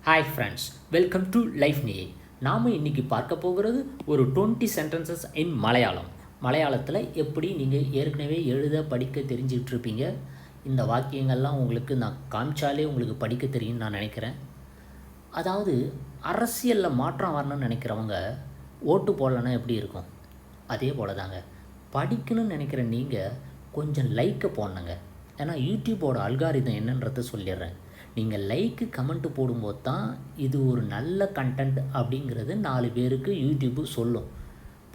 Hi friends, welcome to லைஃப்னியே. நாம் இன்றைக்கி பார்க்க போகிறது ஒரு 20 சென்டென்சஸ் இன் மலையாளம். மலையாளத்தில் எப்படி நீங்கள் ஏற்கனவே எழுத படிக்க தெரிஞ்சிட்ருப்பீங்க. இந்த வாக்கியங்கள்லாம் உங்களுக்கு நான் காமிச்சாலே உங்களுக்கு படிக்க தெரியும்னு நான் நினைக்கிறேன். அதாவது அரசியலில் மாற்றம் வரணும்னு நினைக்கிறவங்க ஓட்டு போடலன்னா எப்படி இருக்கும்? அதே போல் தாங்க படிக்கணும்னு நினைக்கிற நீங்கள் கொஞ்சம் லைக்கை போடணுங்க. ஏன்னா யூடியூப்போட அல்காரிதம் என்னன்றதை சொல்லிடுறேன். நீங்கள் லைக்கு கமெண்ட்டு போடும்போது தான் இது ஒரு நல்ல கண்டென்ட் அப்படிங்கிறது 4 பேருக்கு யூடியூப்பு சொல்லும்.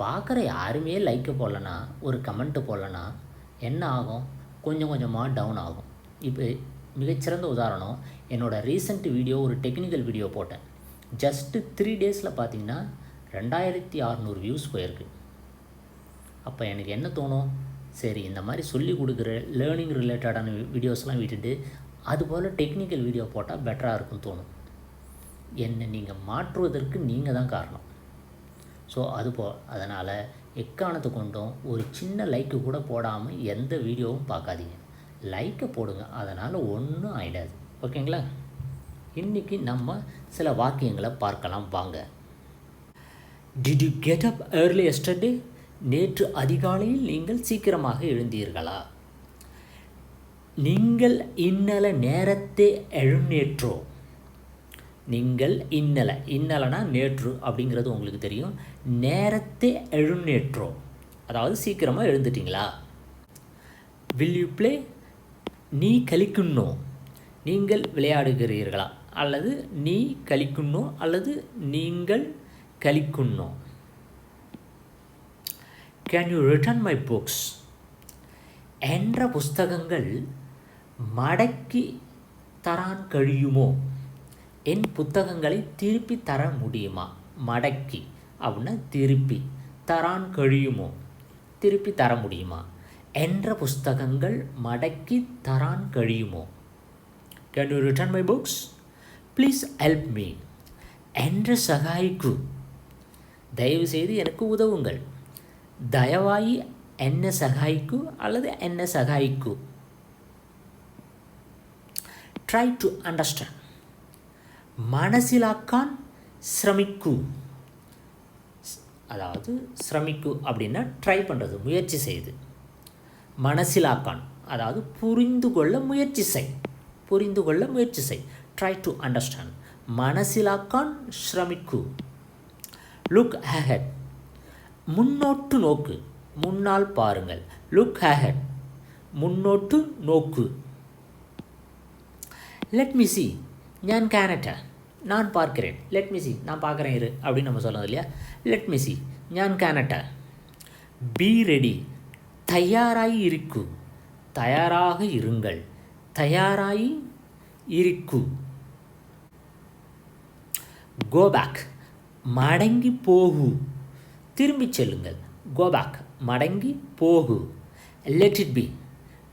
பார்க்குற யாருமே லைக்கை போடலன்னா, ஒரு கமெண்ட்டு போடலன்னா என்ன ஆகும்? கொஞ்சம் கொஞ்சமாக டவுன் ஆகும். இப்போ மிகச்சிறந்த உதாரணம், என்னோடய ரீசெண்ட் வீடியோ, ஒரு டெக்னிக்கல் வீடியோ போட்டேன். ஜஸ்ட்டு 3 டேஸில் பார்த்தீங்கன்னா 2600 வியூஸ் போயிருக்கு. அப்போ எனக்கு என்ன தோணும்? சரி, இந்த மாதிரி சொல்லி கொடுக்குற லேர்னிங் ரிலேட்டடான வீடியோஸ்லாம் விட்டுட்டு அதுபோல் டெக்னிக்கல் வீடியோ போட்டால் பெட்டராக இருக்குன்னு தோணும். என்னை நீங்கள் மாற்றுவதற்கு நீங்கள் தான் காரணம். ஸோ அதனால் எக்காரணத்தை கொண்டும் ஒரு சின்ன லைக்கு கூட போடாமல் எந்த வீடியோவும் பார்க்காதீங்க. லைக்கை போடுங்க, அதனால் ஒன்றும் ஆகிடாது. ஓகேங்களா? இன்றைக்கி நம்ம சில வாக்கியங்களை பார்க்கலாம் வாங்க. Did you get up early yesterday? நேற்று அதிகாலையில் நீங்கள் சீக்கிரமாக எழுந்தீர்களா? நீங்கள் இன்னல நேரத்தை எழுநேற்றோ. நீங்கள் இன்னலைனா நேற்று அப்படிங்கிறது உங்களுக்கு தெரியும். நேரத்தை எழுநேற்றோ அதாவது சீக்கிரமாக எழுந்துட்டிங்களா? Will you play? நீ கலிக்குன்னோ. நீங்கள் விளையாடுகிறீர்களா? அல்லது நீ கலிக்குன்னோ அல்லது நீங்கள் கலிக்குன்னோ. Can you return my books? என்ற புஸ்தகங்கள் மடக்கி தரான் கழியுமோ. என் புத்தகங்களை திருப்பி தர முடியுமா? மடக்கி அப்படின்னா திருப்பி, தரான் கழியுமோ திருப்பி தர முடியுமா. என்ற புஸ்தகங்கள் மடக்கி தரான் கழியுமோ. Can you return my books? Please help me. என்ற சகாய்க்கு, தயவு செய்து எனக்கு உதவுங்கள். தயவாயி என்ன சகாய்க்கு அல்லது என்ன சகாய்க்கு. Try to understand. மனசிலாக்கான் ஸ்ரமிக்கு. அதாவது ஸ்ரமிக்கு அப்படின்னா ட்ரை பண்ணுறது, முயற்சி செய்து. மனசிலாக்கான் அதாவது புரிந்து கொள்ள முயற்சி செய். புரிந்து கொள்ள முயற்சி செய். Try to understand. மனசிலாக்கான் ஸ்ரமிக்கு. Look ahead. முன்னோட்டு நோக்கு, முன்னால் பாருங்கள். லுக் அஹெட், முன்னோட்டு நோக்கு. Let me see. ஞான் காணட்ட, நான் பார்க்கிறேன். லெட் மீ சி, நான் பார்க்குறேன் இரு அப்படின்னு நம்ம சொல்லணும் இல்லையா? லெட் மீ சி, ஞான் காணட்ட. பி ரெடி, தயாராகி இருக்கு. தயாராக இருங்கள். தயாராகி இருக்கு. கோ பேக், மடங்கி போகு. திரும்பி செல்லுங்கள். கோ பேக், மடங்கி போகு. லெட் இட் பி,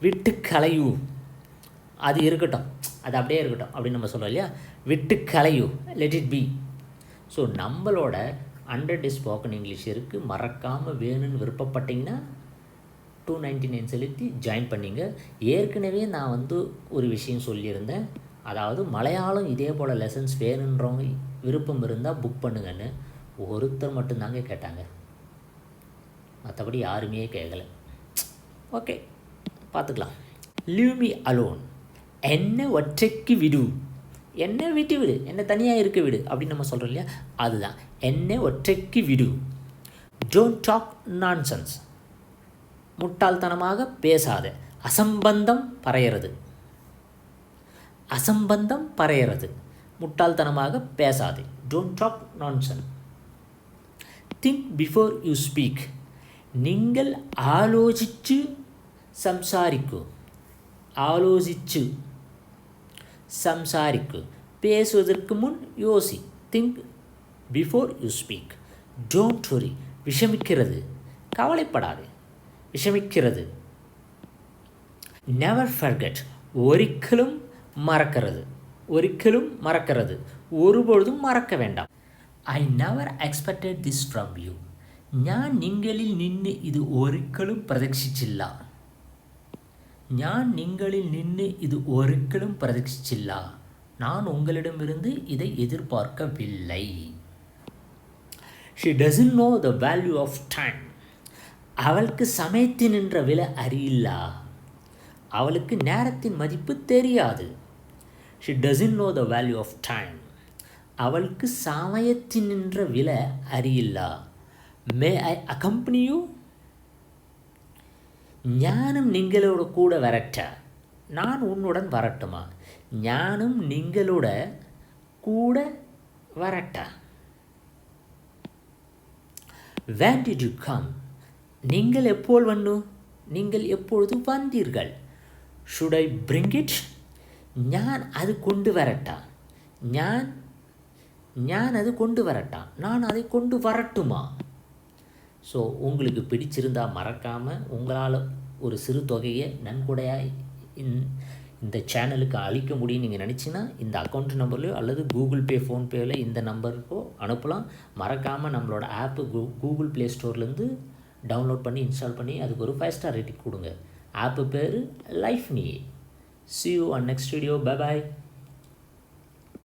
விட்டு கலையு. அது இருக்கட்டும், அது அப்படியே இருக்கட்டும் அப்படின்னு நம்ம சொல்கிறோம் இல்லையா? விட்டு கலையு, லெட் இட் பி. ஸோ நம்மளோட 100 ஸ்போக்கன் இங்கிலீஷ் இருக்குது. மறக்காமல் வேணும்னு விருப்பப்பட்டிங்கன்னா 299 செலுத்தி ஜாயின் பண்ணிங்க. ஏற்கனவே நான் ஒரு விஷயம் சொல்லியிருந்தேன். அதாவது மலையாளம் இதே போல் லெசன்ஸ் வேணுன்றவங்க விருப்பம் இருந்தால் புக் பண்ணுங்கன்னு. ஒருத்தர் மட்டும்தாங்க கேட்டாங்க, மற்றபடி யாருமே கேட்கல. ஓகே, பார்த்துக்கலாம். Leave me alone. என்னை ஒற்றைக்கு விடு. என்னை விட்டு விடு, என்னை தனியாக இருக்க விடு அப்படின்னு நம்ம சொல்கிறோம் இல்லையா? அதுதான் என்னை ஒற்றைக்கு விடு. Don't talk nonsense. முட்டாள்தனமாக பேசாத. அசம்பந்தம் பறையிறது. அசம்பந்தம் பறையிறது. முட்டாள்தனமாக பேசாதே. Don't talk nonsense. Think before you speak. நீங்கள் ஆலோசித்து சம்சாரிக்கு. ஆலோசித்து சம்சாரிக்கு, பேசுவதற்கு முன் யோசி. Think before you speak. Don't worry, விஷமிக்கிறது. கவலைப்படாது, விஷமிக்கிறது. நெவர் ஃபர்கெட், ஒரிக்கலும் மறக்கிறது. ஒரிக்கலும் மறக்கிறது, ஒருபொழுதும் மறக்க வேண்டாம். I never expected this from you. ഞാൻ നിങ്ങളിൽ നിന്ന് ഇത് ഒരിക്കലും പ്രതീക്ഷിച്ചില്ല. ഞാൻ നിങ്ങളിൽ നിന്ന് ഇത് ഒരിക്കലും പ്രതീക്ഷിച്ചില്ല. நான் உங்களிடமிருந்து இதை எதிர்பார்க்கவில்லை. She doesn't know the value of time. அவளுக்கு சமயத்தின் என்ற விலை அறியில்லா. அவளுக்கு நேரத்தின் மதிப்பு தெரியாது. She doesn't know the value of time. அவளுக்கு சமயத்தின் என்ற விலை அறியில்லா. May I accompany you? ஞானும் நீங்களோட கூட வரட்ட. நான் உன்னுடன் வரட்டுமா? ஞானும் நீங்களோட கூட வரட்ட. When did you come? நீங்கள் எப்போது வந்து? நீங்கள் எப்பொழுது வந்தீர்கள்? Should I bring it? ஞான் அது கொண்டு வரட்டா. ஞான் அது கொண்டு வரட்டா. நான் அதை கொண்டு வரட்டுமா? ஸோ உங்களுக்கு பிடிச்சிருந்தால் மறக்காமல் உங்களால் ஒரு சிறு தொகையை நன்கொடையாக இந்த சேனலுக்கு அளிக்க முடியும் நீங்கள் நினச்சிங்கன்னா இந்த அக்கௌண்ட் நம்பர்லையோ அல்லது கூகுள் பே ஃபோன்பேயில் இந்த நம்பருக்கோ அனுப்பலாம். மறக்காமல் நம்மளோட ஆப்பு கூகுள் ப்ளே ஸ்டோர்லேருந்து டவுன்லோட் பண்ணி இன்ஸ்டால் பண்ணி அதுக்கு ஒரு 5 ஸ்டார் ரேட்டிங் கொடுங்க. ஆப்பு பேர் லைஃப்னியே. See you on next video. Bye bye.